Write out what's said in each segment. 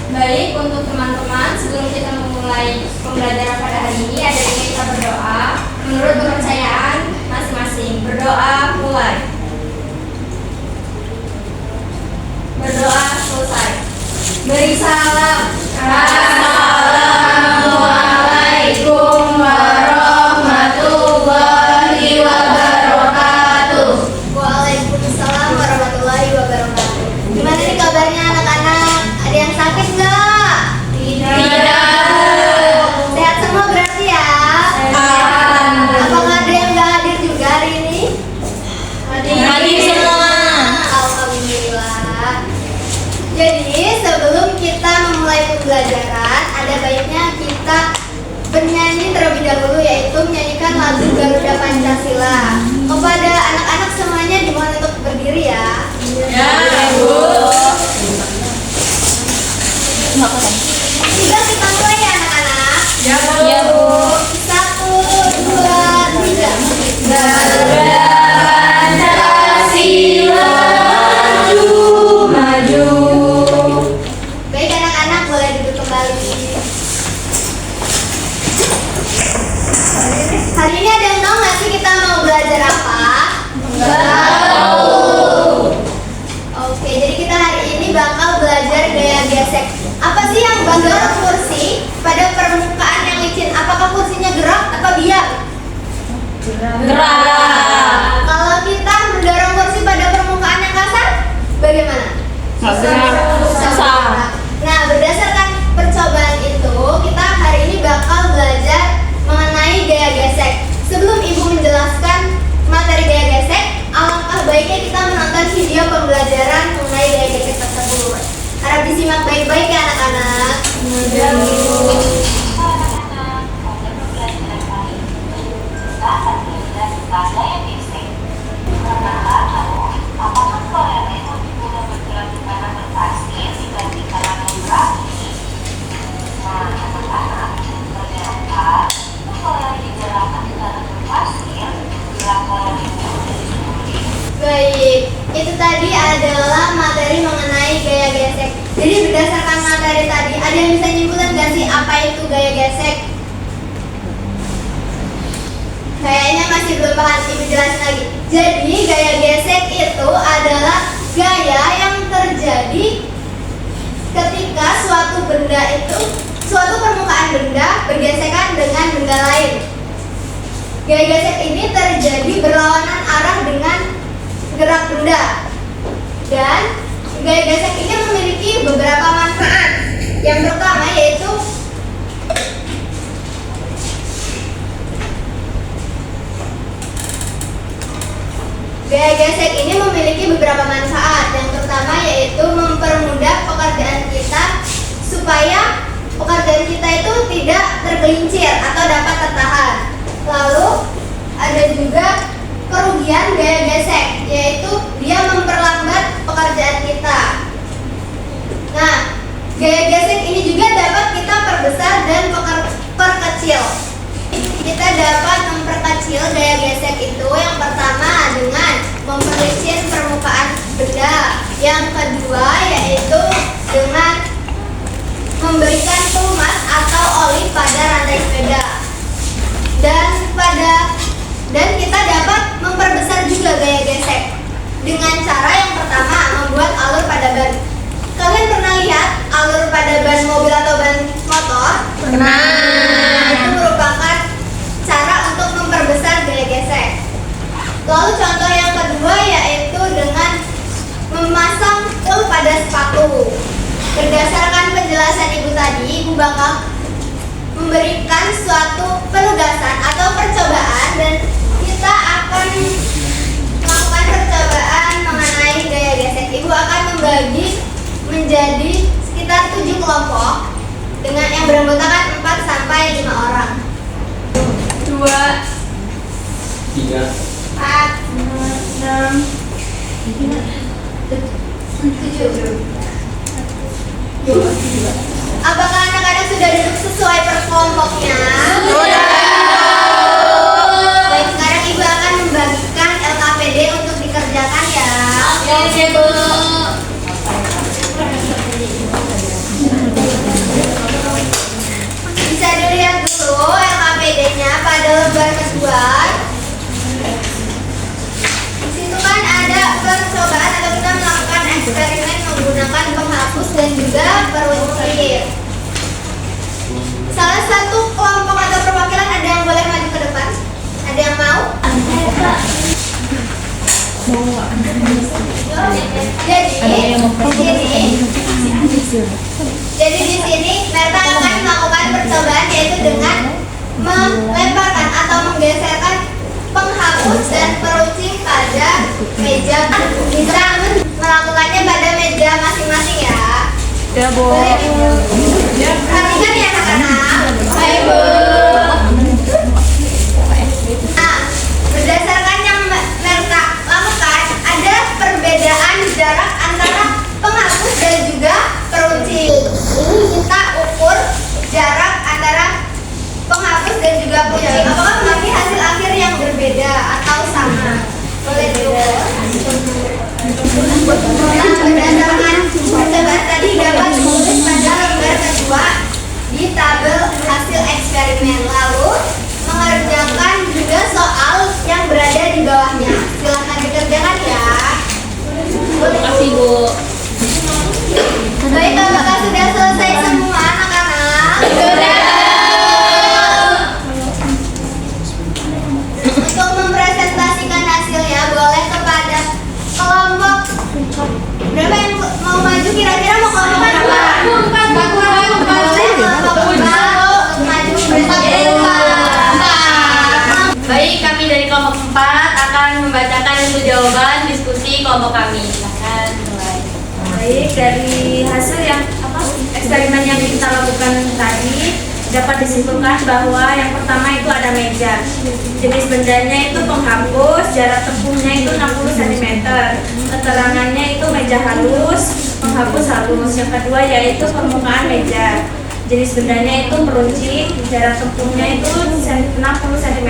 Baik, untuk teman-teman, sebelum kita memulai pembelajaran pada hari ini, ada yang kita berdoa menurut kepercayaan masing-masing. Berdoa mulai. Berdoa selesai. Beri salam. Assalamualaikum warahmatullahi wabarakatuh. Waalaikumsalam warahmatullahi wabarakatuh. Gimana nih kabarnya anak-anak? Ada yang sakit nggak? Tidak. Sehat semua berarti ya? Apakah ada yang nggak hadir juga hari ini? Hadir semua. Alhamdulillah. Jadi sebelum kita memulai pembelajaran, ada baiknya kita bernyanyi terlebih dahulu, yaitu menyanyikan lagu Garuda Pancasila. Kepada anak-anak semuanya dimohon untuk berdiri ya. Ya, Bu. Sudah kita mulai ya anak-anak. Ya, Bu. 1, 2, 3. Garuda Pancasila maju. Baik anak-anak, boleh duduk kembali. Hari ini ada yang tahu nggak sih kita mau belajar apa? Oke, jadi kita hari ini bakal belajar gaya gesek. Apa sih yang mendorong kursi pada permukaan yang licin? Apakah kursinya gerak atau diam? Gerak. Kalau kita mendorong kursi pada permukaan yang kasar, bagaimana? Susah. Nah, berdasarkan percobaan itu, kita hari ini bakal belajar mengenai gaya gesek. Sebelum Ibu menjelaskan materi gaya gesek, alangkah baiknya kita menonton video pembelajaran mengenai gaya gesek tersebut. Harap disimak baik-baik ya anak-anak. Baik, itu tadi adalah materi mengenai gaya gesek. Jadi berdasarkan materi tadi, ada yang bisa nyimpulkan nggak sih apa itu gaya gesek? Kayaknya masih belum paham, Ibu jelasin lagi. Jadi gaya gesek itu adalah gaya yang terjadi ketika suatu permukaan benda bergesekan dengan benda lain. Gaya gesek ini terjadi berlawanan arah dengan gerak benda. Dan gaya gesek ini memiliki beberapa manfaat. Yang pertama yaitu gaya gesek ini memiliki beberapa manfaat. Yang pertama yaitu mempermudah pekerjaan kita supaya pekerjaan kita itu tidak tergelincir atau dapat tertahan. Lalu ada juga kerugian gaya gesek, yaitu dia memperlambat pekerjaan kita. Nah, gaya gesek ini juga dapat kita perbesar dan perkecil. Kita dapat memperkecil gaya gesek itu yang pertama dengan memperlicin permukaan benda. Yang kedua yaitu dengan memberikan pelumas atau oli pada rantai sepeda. Dan kita dapat memperbesar juga gaya gesek dengan cara yang pertama membuat alur pada ban. Kalian pernah lihat alur pada ban mobil atau ban motor? Pernah. Itu merupakan cara untuk memperbesar gaya gesek. Lalu contoh yang kedua yaitu dengan memasang ul pada sepatu. Berdasarkan penjelasan Ibu tadi, Ibu bakal memberikan suatu penugasan atau percobaan dan kita akan melakukan percobaan mengenai gaya gesek. Ibu akan membagi menjadi sekitar 7 kelompok dengan yang beranggotakan 4 sampai 5 orang. 2, 3, 4, 6, 7. Apakah anak-anak sudah duduk sesuai per kelompoknya? Baik, sekarang Ibu akan membagikan LKPD untuk dikerjakan ya. Oke, Bu. peruncir. Salah satu kelompok atau perwakilan ada yang boleh maju ke depan? Ada yang mau? Jadi di sini Merta akan melakukan percobaan yaitu dengan melemparkan atau menggeserkan penghapus dan peruncing pada meja. Bisa melakukannya pada meja masing-masing ya. Ya, Bu. Perhatikan ya anak-anak. Baik, Bu. Nah, berdasarkan yang Merta lakukan, ada perbedaan jarak antara penghapus dan juga peruncing. Ini kita ukur jarak antara penghapus dan juga peruncing. Apakah memiliki hasil akhir yang berbeda atau sama? Boleh diukur. Nah, berdasarkan percobaan tadi dapat ditulis pada lembar kedua di tabel hasil eksperimen. Lalu mengerjakan juga soal yang berada di bawahnya. Silahkan dikerjakan ya. Terima kasih, Bu. Baik, apakah sudah selesai semua anak-anak? Untuk mempresentasikan hasilnya boleh kepada kelompok berapa yang mau maju, kira-kira mau kelompok berapa? Boleh kelompok berapa maju Baik, kami dari kelompok 4 akan membacakan untuk jawaban diskusi kelompok kami. Silakan mulai. Baik, dari hasil yang eksperimen yang kita lakukan tadi dapat disimpulkan bahwa yang pertama itu ada meja. Jenis bendanya itu penghapus, jarak tempuhnya itu 60 cm. Keterangannya itu meja halus, penghapus halus. Yang kedua yaitu permukaan meja. Jenis bendanya itu peruncing, jarak tempuhnya itu 60 cm.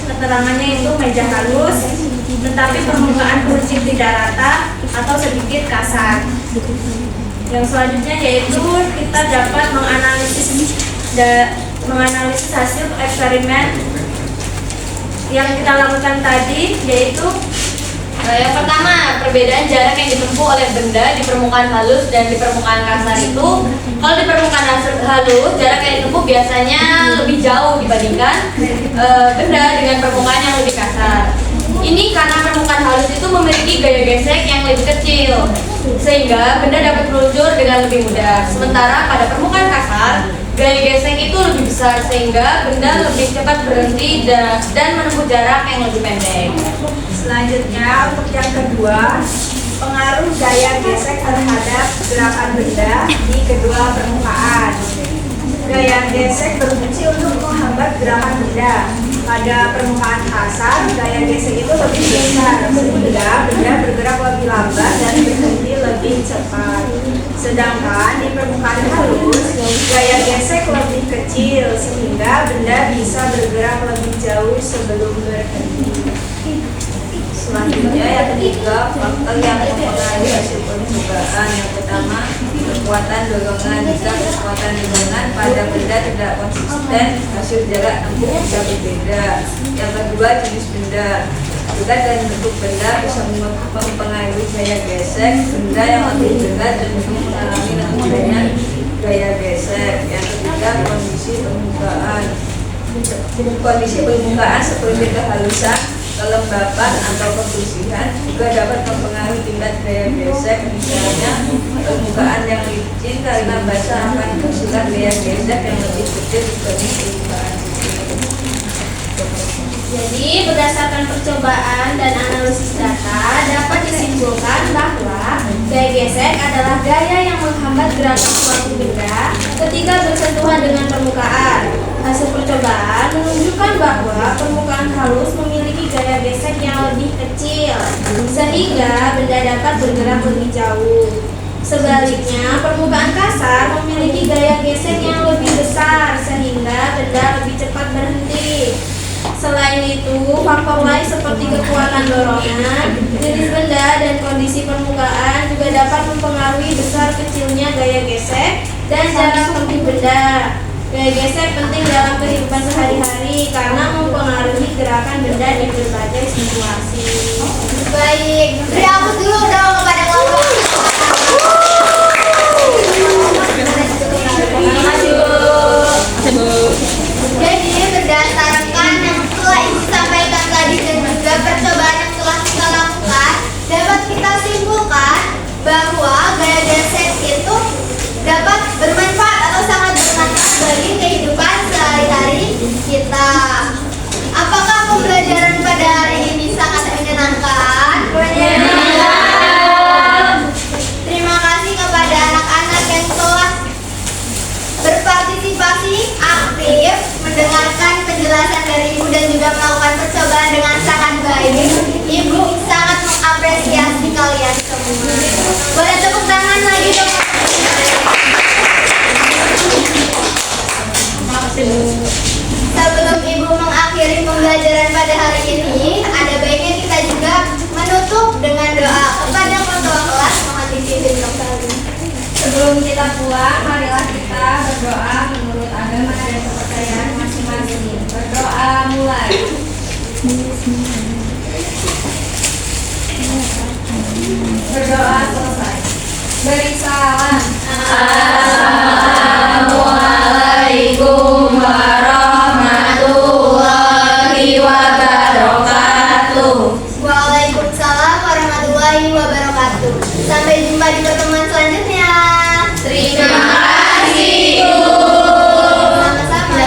Keterangannya itu meja halus, tetapi permukaan peruncing tidak rata atau sedikit kasar. Yang selanjutnya yaitu kita dapat menganalisis hasil eksperimen yang kita lakukan tadi, yaitu Yang pertama, perbedaan jarak yang ditempuh oleh benda di permukaan halus dan di permukaan kasar itu, kalau di permukaan halus, jarak yang ditempuh biasanya lebih jauh dibandingkan benda dengan permukaan yang lebih kasar. Ini karena permukaan halus itu memiliki gaya gesek yang lebih kecil, sehingga benda dapat meluncur dengan lebih mudah. Sementara pada permukaan kasar, gaya gesek itu lebih besar, sehingga benda lebih cepat berhenti dan menempuh jarak yang lebih pendek. selanjutnya untuk yang kedua, pengaruh gaya gesek terhadap gerakan benda di kedua permukaan. Gaya gesek berfungsi untuk menghambat gerakan benda. Pada permukaan kasar, gaya gesek itu lebih besar sehingga benda bergerak lebih lambat dan berhenti lebih cepat. Sedangkan di permukaan halus, gaya gesek lebih kecil sehingga benda bisa bergerak lebih jauh sebelum berhenti. Selanjutnya yang ketiga, faktor yang mempengaruhi hasil percobaan. Yang pertama, kekuatan dorongan. Jika kekuatan dorongan pada benda tidak konsisten, hasil jarak tempuh bisa berbeda. Yang kedua, jenis benda. Berat dan bentuk benda bisa mempengaruhi gaya gesek. Benda yang lebih berat cenderung mengalami lebih banyak gaya gesek. Yang ketiga, kondisi permukaan. Kondisi permukaan seperti kehalusan, kelembapan atau kebersihan juga dapat mempengaruhi tingkat gaya gesek. Misalnya, permukaan yang licin karena basah akan menghasilkan gaya gesek yang lebih kecil dibanding permukaan licin. Jadi, berdasarkan percobaan dan analisis data, dapat disimpulkan bahwa gaya gesek adalah gaya yang menghambat gerakan suatu benda ketika bersentuhan dengan permukaan. Hasil percobaan menunjukkan bahwa permukaan halus memiliki gaya gesek yang lebih kecil, sehingga benda dapat bergerak lebih jauh. Sebaliknya, permukaan kasar memiliki gaya gesek yang lebih besar, sehingga benda lebih cepat berhenti. Selain itu, faktor lain seperti kekuatan dorongan, jenis benda, dan kondisi permukaan juga dapat mempengaruhi besar kecilnya gaya gesek dan jarak tempuh benda. Gaya gesek penting dalam kehidupan sehari-hari karena mempengaruhi gerakan benda di berbagai situasi. Baik, beri aplaus dulu dong kepada kelompok. dari Ibu dan juga melakukan percobaan dengan sangat baik. Ibu sangat mengapresiasi kalian semua. Boleh tepuk tangan lagi dong. Sebelum Ibu mengakhiri pembelajaran pada hari ini, ada baiknya kita juga menutup dengan doa kepada ketua kelas. Mohon dipimpin kembali. Sebelum kita pulang, marilah kita berdoa menurut agama dan kepercayaan masing-masing. Berdoa mulai. Berdoa selesai. Beri salam. Assalamualaikum warahmatullahi wabarakatuh. Waalaikumsalam warahmatullahi wabarakatuh. Sampai jumpa di pertemuan selanjutnya. Terima kasih, Bu. Sama-sama.